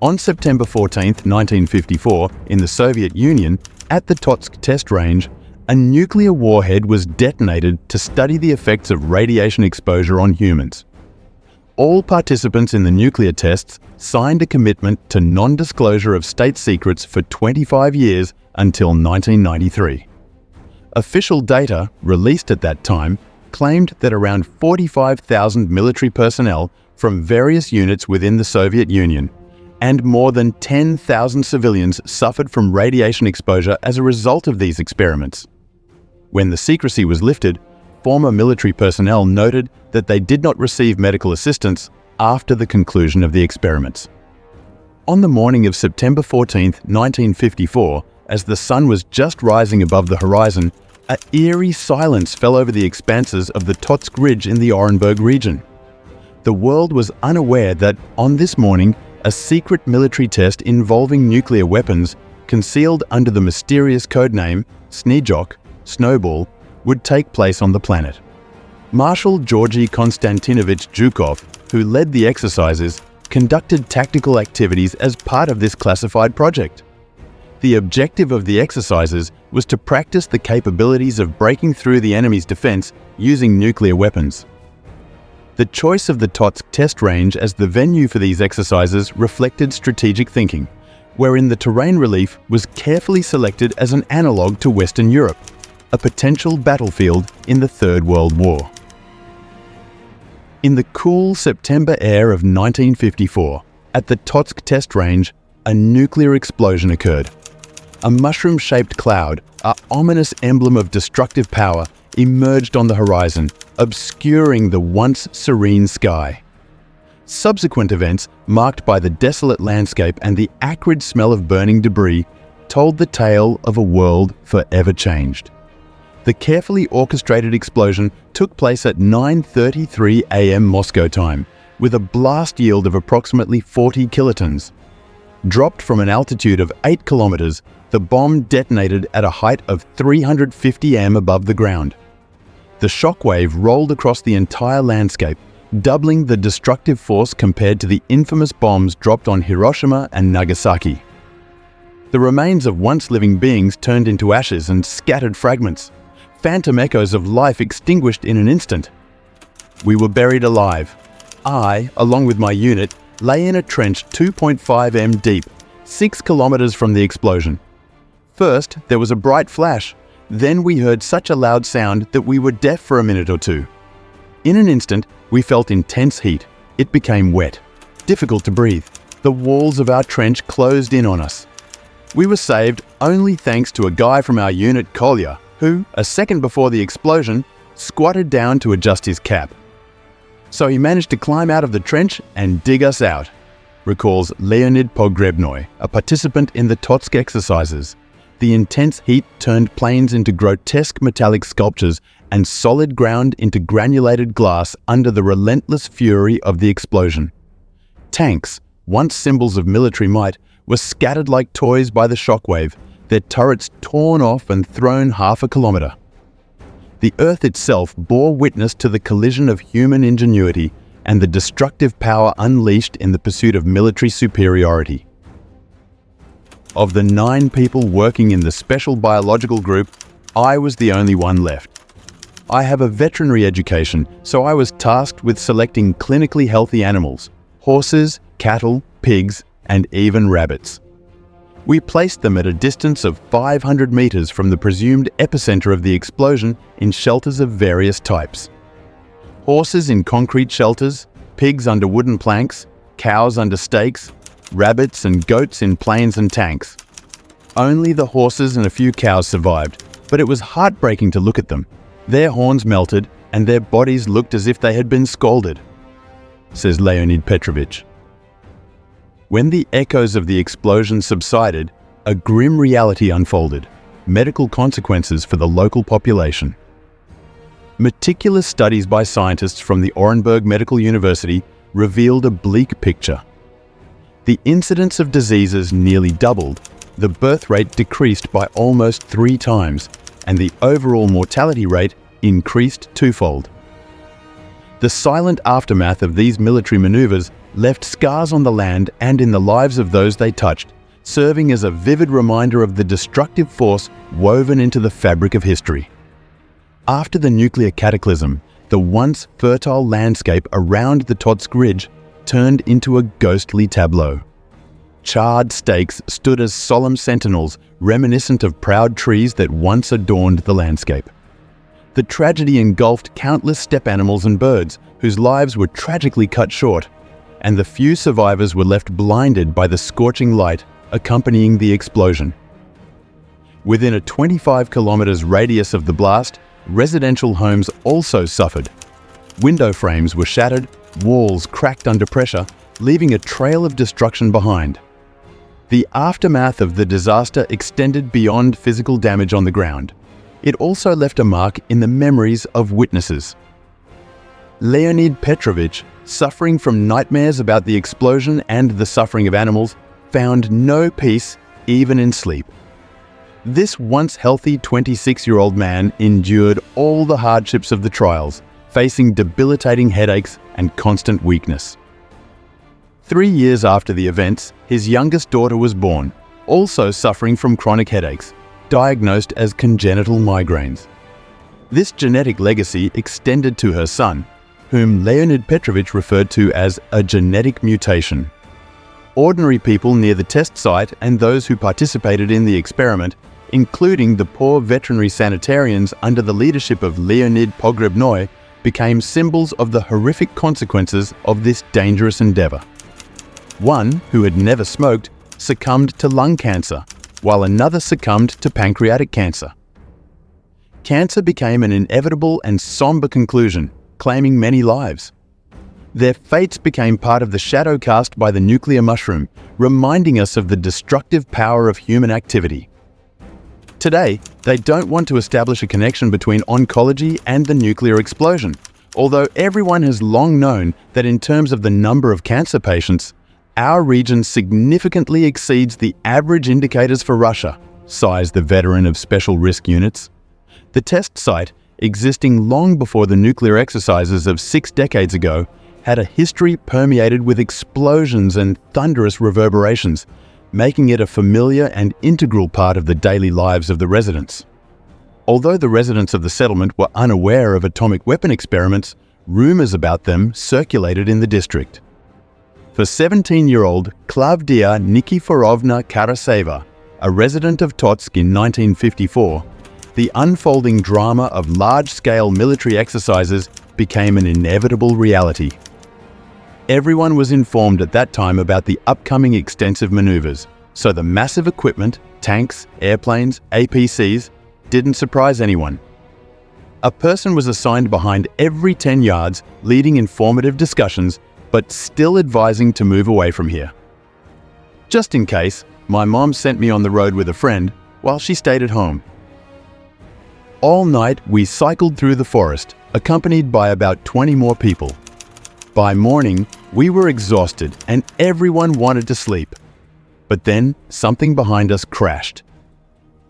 On September 14, 1954, in the Soviet Union, at the Totsk test range, a nuclear warhead was detonated to study the effects of radiation exposure on humans. All participants in the nuclear tests signed a commitment to non-disclosure of state secrets for 25 years until 1993. Official data, released at that time, claimed that around 45,000 military personnel from various units within the Soviet Union and more than 10,000 civilians suffered from radiation exposure as a result of these experiments. When the secrecy was lifted, former military personnel noted that they did not receive medical assistance after the conclusion of the experiments. On the morning of September 14, 1954, as the sun was just rising above the horizon, an eerie silence fell over the expanses of the Totsk Ridge in the Orenburg region. The world was unaware that, on this morning, a secret military test involving nuclear weapons, concealed under the mysterious codename Snezhok, Snowball, would take place on the planet. Marshal Georgy Konstantinovich Zhukov, who led the exercises, conducted tactical activities as part of this classified project. The objective of the exercises was to practice the capabilities of breaking through the enemy's defense using nuclear weapons. The choice of the Totsk test range as the venue for these exercises reflected strategic thinking, wherein the terrain relief was carefully selected as an analogue to Western Europe, a potential battlefield in the Third World War. In the cool September air of 1954, at the Totsk test range, a nuclear explosion occurred. A mushroom-shaped cloud, an ominous emblem of destructive power, emerged on the horizon, obscuring the once serene sky. Subsequent events, marked by the desolate landscape and the acrid smell of burning debris, told the tale of a world forever changed. The carefully orchestrated explosion took place at 9:33 a.m. Moscow time, with a blast yield of approximately 40 kilotons. Dropped from an altitude of 8 kilometers, the bomb detonated at a height of 350 m above the ground. The shockwave rolled across the entire landscape, doubling the destructive force compared to the infamous bombs dropped on Hiroshima and Nagasaki. The remains of once living beings turned into ashes and scattered fragments. Phantom echoes of life extinguished in an instant. We were buried alive. I, along with my unit, lay in a trench 2.5 m deep, 6 kilometers from the explosion. First, there was a bright flash. Then we heard such a loud sound that we were deaf for a minute or two. In an instant, we felt intense heat. It became wet, difficult to breathe. The walls of our trench closed in on us. We were saved only thanks to a guy from our unit, Kolya, who, a second before the explosion, squatted down to adjust his cap. So he managed to climb out of the trench and dig us out, recalls Leonid Pogrebnoy, a participant in the Totsk exercises. The intense heat turned plains into grotesque metallic sculptures and solid ground into granulated glass under the relentless fury of the explosion. Tanks, once symbols of military might, were scattered like toys by the shockwave, their turrets torn off and thrown half a kilometer. The Earth itself bore witness to the collision of human ingenuity and the destructive power unleashed in the pursuit of military superiority. Of the 9 people working in the Special Biological Group, I was the only one left. I have a veterinary education, so I was tasked with selecting clinically healthy animals: horses, cattle, pigs, and even rabbits. We placed them at a distance of 500 meters from the presumed epicenter of the explosion in shelters of various types. Horses in concrete shelters, pigs under wooden planks, cows under stakes, rabbits and goats in planes and tanks. Only the horses and a few cows survived, but it was heartbreaking to look at them. Their horns melted and their bodies looked as if they had been scalded, says Leonid Petrovich. When the echoes of the explosion subsided, a grim reality unfolded: medical consequences for the local population. Meticulous studies by scientists from the Orenburg Medical University revealed a bleak picture. The incidence of diseases nearly doubled, the birth rate decreased by almost 3 times, and the overall mortality rate increased twofold. The silent aftermath of these military maneuvers left scars on the land and in the lives of those they touched, serving as a vivid reminder of the destructive force woven into the fabric of history. After the nuclear cataclysm, the once fertile landscape around the Totsk Ridge turned into a ghostly tableau. Charred stakes stood as solemn sentinels reminiscent of proud trees that once adorned the landscape. The tragedy engulfed countless steppe animals and birds whose lives were tragically cut short, and the few survivors were left blinded by the scorching light accompanying the explosion. Within a 25 kilometers radius of the blast, residential homes also suffered. Window frames were shattered, walls cracked under pressure, leaving a trail of destruction behind. The aftermath of the disaster extended beyond physical damage on the ground. It also left a mark in the memories of witnesses. Leonid Petrovich, suffering from nightmares about the explosion and the suffering of animals, found no peace even in sleep. This once healthy 26-year-old man endured all the hardships of the trials, facing debilitating headaches and constant weakness. 3 years after the events, his youngest daughter was born, also suffering from chronic headaches, diagnosed as congenital migraines. This genetic legacy extended to her son, whom Leonid Petrovich referred to as a genetic mutation. Ordinary people near the test site and those who participated in the experiment, including the poor veterinary sanitarians under the leadership of Leonid Pogrebnoy, became symbols of the horrific consequences of this dangerous endeavor. One, who had never smoked, succumbed to lung cancer, while another succumbed to pancreatic cancer. Cancer became an inevitable and somber conclusion, claiming many lives. Their fates became part of the shadow cast by the nuclear mushroom, reminding us of the destructive power of human activity. Today, they don't want to establish a connection between oncology and the nuclear explosion, although everyone has long known that in terms of the number of cancer patients, our region significantly exceeds the average indicators for Russia, sighs the veteran of special risk units. The test site, existing long before the nuclear exercises of 6 decades ago, had a history permeated with explosions and thunderous reverberations, making it a familiar and integral part of the daily lives of the residents. Although the residents of the settlement were unaware of atomic weapon experiments, rumors about them circulated in the district. For 17-year-old Klavdia Nikiforovna Karaseva, a resident of Totsk in 1954, the unfolding drama of large-scale military exercises became an inevitable reality. Everyone was informed at that time about the upcoming extensive maneuvers, so the massive equipment, tanks, airplanes, APCs, didn't surprise anyone. A person was assigned behind every 10 yards, leading informative discussions, but still advising to move away from here. Just in case, my mom sent me on the road with a friend while she stayed at home. All night we cycled through the forest, accompanied by about 20 more people. By morning, we were exhausted and everyone wanted to sleep. But then something behind us crashed.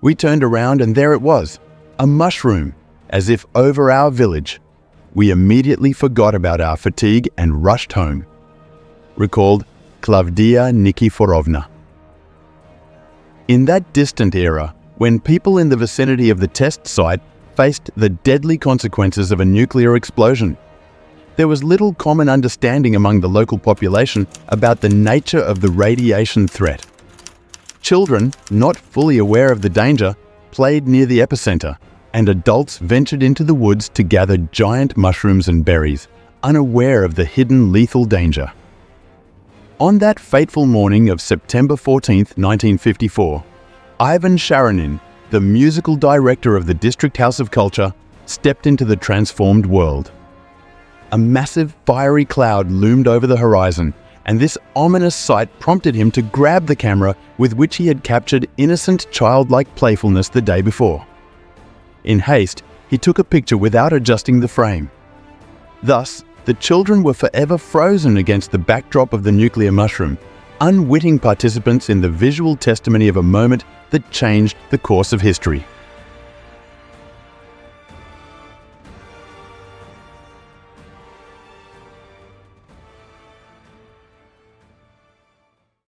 We turned around and there it was, a mushroom, as if over our village. We immediately forgot about our fatigue and rushed home. Recalled Klavdia Nikiforovna. In that distant era, when people in the vicinity of the test site faced the deadly consequences of a nuclear explosion, there was little common understanding among the local population about the nature of the radiation threat. Children, not fully aware of the danger, played near the epicenter, and adults ventured into the woods to gather giant mushrooms and berries, unaware of the hidden lethal danger. On that fateful morning of September 14, 1954, Ivan Sharonin, the musical director of the District House of Culture, stepped into the transformed world. A massive fiery cloud loomed over the horizon, and this ominous sight prompted him to grab the camera with which he had captured innocent childlike playfulness the day before. In haste, he took a picture without adjusting the frame. Thus, the children were forever frozen against the backdrop of the nuclear mushroom, unwitting participants in the visual testimony of a moment that changed the course of history.